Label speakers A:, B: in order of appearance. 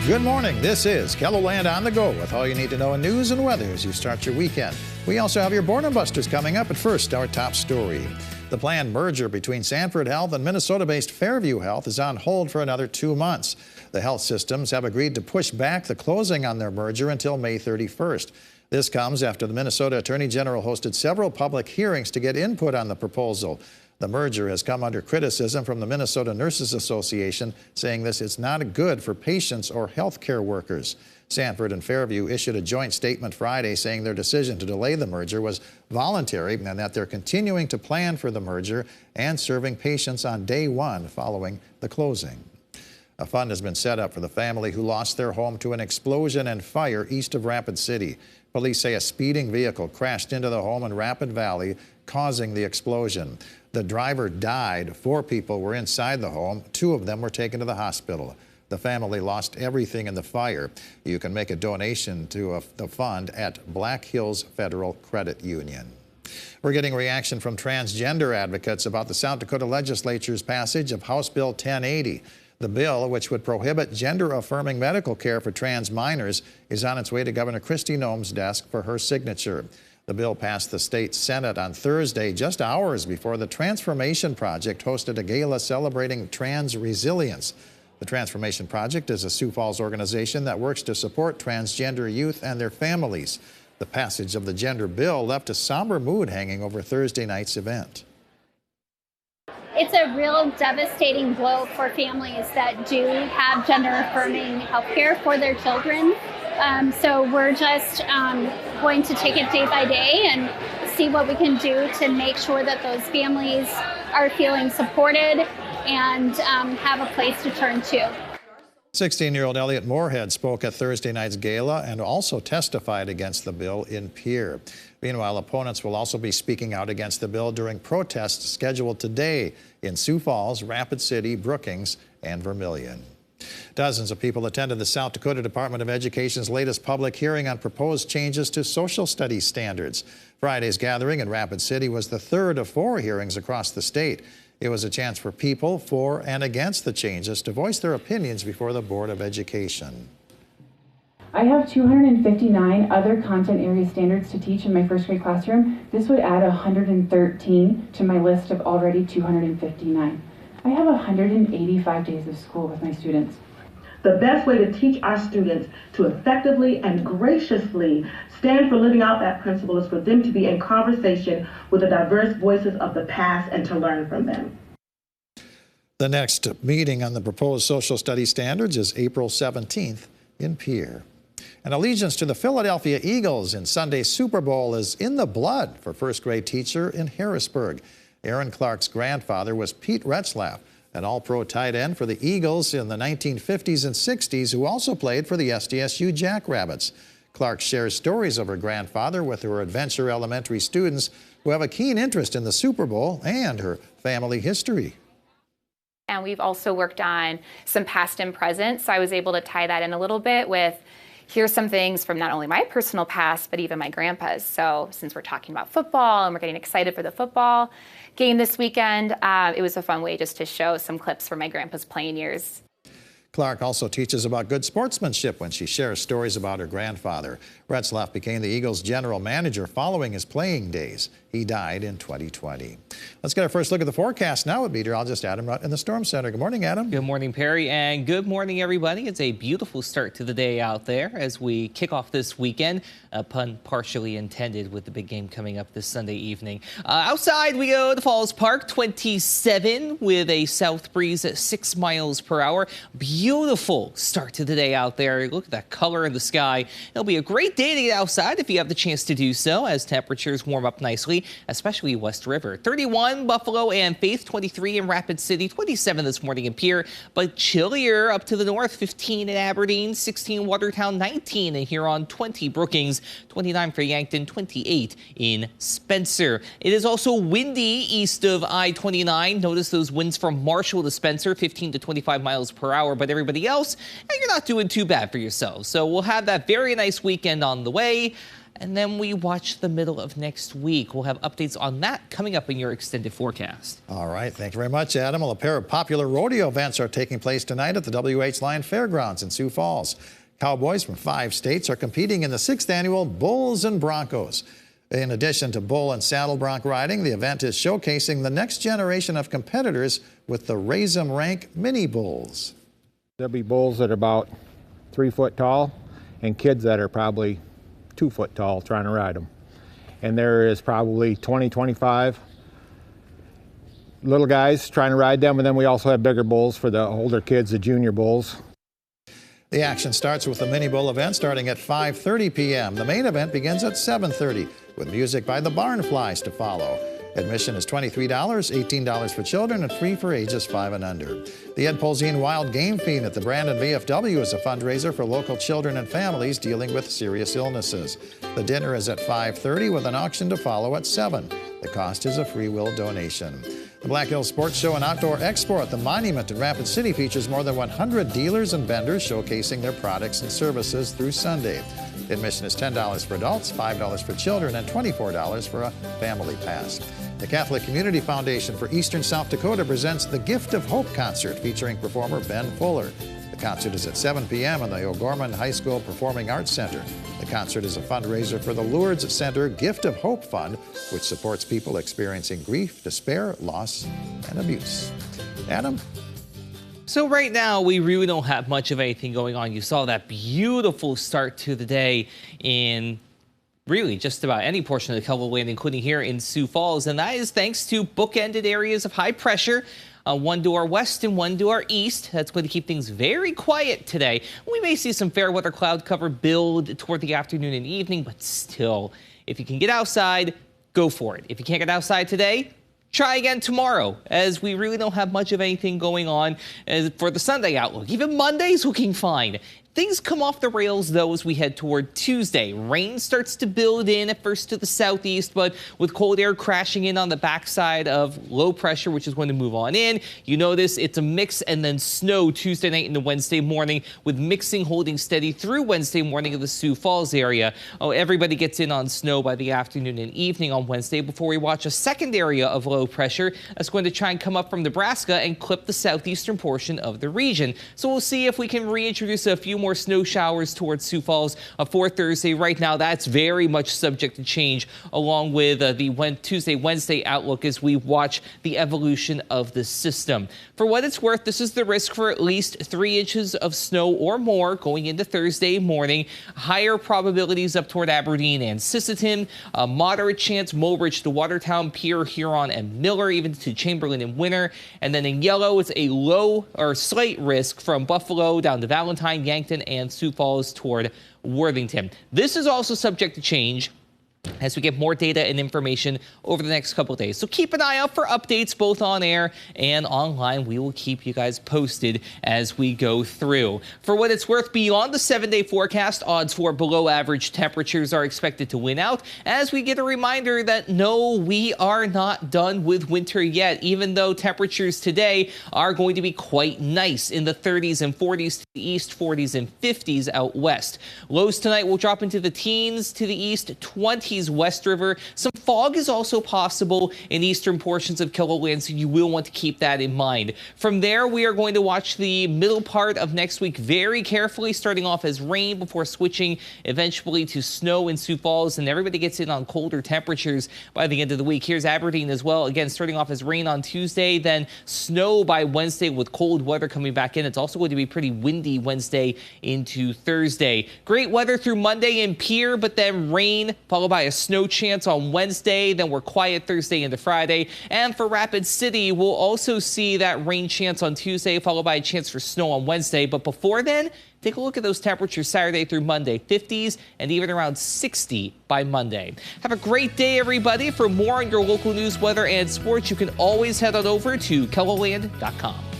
A: Good morning. This is KELOLAND On The Go with all you need to know in news and weather as you start your weekend. We also have your Boredom Busters coming up, but first, our top story. The planned merger between Sanford Health and Minnesota-based Fairview Health is on hold for another 2 months. The health systems have agreed to push back the closing on their merger until May 31st. This comes after the Minnesota Attorney General hosted several public hearings to get input on the proposal. The merger has come under criticism from the Minnesota Nurses Association, saying this is not good for patients or health care workers. Sanford and Fairview issued a joint statement Friday saying their decision to delay the merger was voluntary and that they're continuing to plan for the merger and serving patients on day one following the closing. A fund has been set up for the family who lost their home to an explosion and fire east of Rapid City. Police say a speeding vehicle crashed into the home in Rapid Valley, causing the explosion. The driver died. 4 people were inside the home. 2 of them were taken to the hospital. The family lost everything in the fire. You can make a donation to the fund at Black Hills Federal Credit Union. We're getting reaction from transgender advocates about the South Dakota legislature's passage of House Bill 1080. The bill, which would prohibit gender-affirming medical care for trans minors, is on its way to Governor Kristi Noem's desk for her signature. The bill passed the state Senate on Thursday, just hours before the Transformation Project hosted a gala celebrating trans resilience. The Transformation Project is a Sioux Falls organization that works to support transgender youth and their families. The passage of the gender bill left a somber mood hanging over Thursday night's event.
B: It's a real devastating blow for families that do have gender-affirming health care for their children. So we're just going to take it day by day and see what we can do to make sure that those families are feeling supported and have a place to turn to.
A: 16-year-old Elliot Moorhead spoke at Thursday night's gala and also testified against the bill in Pierre. Meanwhile, opponents will also be speaking out against the bill during protests scheduled today in Sioux Falls, Rapid City, Brookings, and Vermilion. Dozens of people attended the South Dakota Department of Education's latest public hearing on proposed changes to social studies standards. Friday's gathering in Rapid City was the third of 4 hearings across the state. It was a chance for people for and against the changes to voice their opinions before the Board of Education.
C: I have 259 other content area standards to teach in my first grade classroom. This would add 113 to my list of already 259. I have 185 days of school with my students.
D: The best way to teach our students to effectively and graciously stand for living out that principle is for them to be in conversation with the diverse voices of the past and to learn from them.
A: The next meeting on the proposed social studies standards is April 17th in Pierre. And allegiance to the Philadelphia Eagles in Sunday's Super Bowl is in the blood for first grade teacher in Harrisburg. Aaron Clark's grandfather was Pete Retzlaff, an all-pro tight end for the Eagles in the 1950s and 60s, who also played for the SDSU Jackrabbits. Clark shares stories of her grandfather with her Adventure Elementary students who have a keen interest in the Super Bowl and her family history.
E: And we've also worked on some past and present, so I was able to tie that in a little bit with here's some things from not only my personal past, but even my grandpa's. So since we're talking about football and we're getting excited for the football game this weekend, it was a fun way just to show some clips from my grandpa's playing years.
A: Clark also teaches about good sportsmanship when she shares stories about her grandfather. Retzlaff became the Eagles' general manager following his playing days. He died in 2020. Let's get our first look at the forecast now with meteorologist Adam Rutt in the Storm Center. Good morning, Adam.
F: Good morning, Perry, and good morning, everybody. It's a beautiful start to the day out there as we kick off this weekend. A pun partially intended with the big game coming up this Sunday evening. Outside we go to Falls Park, 27 with a south breeze at 6 miles per hour. Beautiful start to the day out there. Look at that color in the sky. It'll be a great day to get outside if you have the chance to do so as temperatures warm up nicely, especially West River. 31 Buffalo and Faith, 23 in Rapid City, 27 this morning in Pierre, but chillier up to the north, 15 in Aberdeen, 16 Watertown, 19 in Huron, 20 Brookings, 29 for Yankton, 28 in Spencer. It is also windy east of I-29. Notice those winds from Marshall to Spencer, 15 to 25 miles per hour, but everybody else, you're not doing too bad for yourselves. So we'll have that very nice weekend on the way. and then we watch the middle of next week. We'll have updates on that coming up in your extended forecast.
A: All right, thank you very much, Adam. Well, a pair of popular rodeo events are taking place tonight at the W.H. Lyon Fairgrounds in Sioux Falls. Cowboys from 5 states are competing in the 6th annual Bulls and Broncos. In addition to bull and saddle bronc riding, the event is showcasing the next generation of competitors with the Raise 'em Rank Mini Bulls.
G: There'll be bulls that are about 3 foot tall and kids that are probably 2 foot tall trying to ride them. And there is probably 20, 25 little guys trying to ride them, and then we also have bigger bulls for the older kids, the junior bulls.
A: The action starts with the Mini Bull event starting at 5:30 p.m. The main event begins at 7:30 with music by the Barnflies to follow. Admission is $23, $18 for children, and free for ages 5 and under. The Ed Polzine Wild Game Feed at the Brandon VFW is a fundraiser for local children and families dealing with serious illnesses. The dinner is at 5:30 with an auction to follow at 7. The cost is a free will donation. The Black Hills Sports Show and Outdoor Expo at the Monument in Rapid City features more than 100 dealers and vendors showcasing their products and services through Sunday. Admission is $10 for adults, $5 for children, and $24 for a family pass. The Catholic Community Foundation for Eastern South Dakota presents the Gift of Hope concert featuring performer Ben Fuller. The concert is at 7 p.m. in the O'Gorman High School Performing Arts Center. The concert is a fundraiser for the Lourdes Center Gift of Hope Fund, which supports people experiencing grief, despair, loss, and abuse. Adam?
F: So right now, we really don't have much of anything going on. You saw that beautiful start to the day in really just about any portion of the KELOLAND, including here in Sioux Falls, and that is thanks to bookended areas of high pressure. One to our west and one to our east. That's going to keep things very quiet today. We may see some fair weather cloud cover build toward the afternoon and evening, but still, if you can get outside, go for it. If you can't get outside today, try again tomorrow, as we really don't have much of anything going on for the Sunday outlook. Even Monday's looking fine. Things come off the rails, though, as we head toward Tuesday. Rain starts to build in at first to the southeast, but with cold air crashing in on the backside of low pressure, which is going to move on in. You notice it's a mix and then snow Tuesday night into Wednesday morning, with mixing holding steady through Wednesday morning in the Sioux Falls area. Oh, everybody gets in on snow by the afternoon and evening on Wednesday before we watch a second area of low pressure that's going to try and come up from Nebraska and clip the southeastern portion of the region. So we'll see if we can reintroduce a few more snow showers towards Sioux Falls for Thursday. Right now, that's very much subject to change, along with the Tuesday, Wednesday outlook as we watch the evolution of the system. For what it's worth, this is the risk for at least 3 inches of snow or more going into Thursday morning. Higher probabilities up toward Aberdeen and Sisseton. A moderate chance Mulbridge to Watertown, Pierre, Huron, and Miller, even to Chamberlain and Winter. And then in yellow, it's a low or slight risk from Buffalo down to Valentine, Yankton, and Sioux Falls toward Worthington. This is also subject to change as we get more data and information over the next couple of days. So keep an eye out for updates both on air and online. We will keep you guys posted as we go through. For what it's worth, beyond the 7-day forecast, odds for below average temperatures are expected to win out as we get a reminder that no, we are not done with winter yet, even though temperatures today are going to be quite nice in the 30s and 40s to the east, 40s and 50s out west. Lows tonight will drop into the teens to the east, 20s West River. Some fog is also possible in eastern portions of KELOLAND, so you will want to keep that in mind. From there, we are going to watch the middle part of next week very carefully, starting off as rain before switching eventually to snow in Sioux Falls, and everybody gets in on colder temperatures by the end of the week. Here's Aberdeen as well. Again, starting off as rain on Tuesday, then snow by Wednesday with cold weather coming back in. It's also going to be pretty windy Wednesday into Thursday. Great weather through Monday in Pierre, but then rain followed by a snow chance on Wednesday. Then we're quiet Thursday into Friday. And for Rapid City, we'll also see that rain chance on Tuesday, followed by a chance for snow on Wednesday. But before then, take a look at those temperatures Saturday through Monday, 50s and even around 60 by Monday. Have a great day, everybody. For more on your local news, weather, and sports, you can always head on over to KELOLAND.com.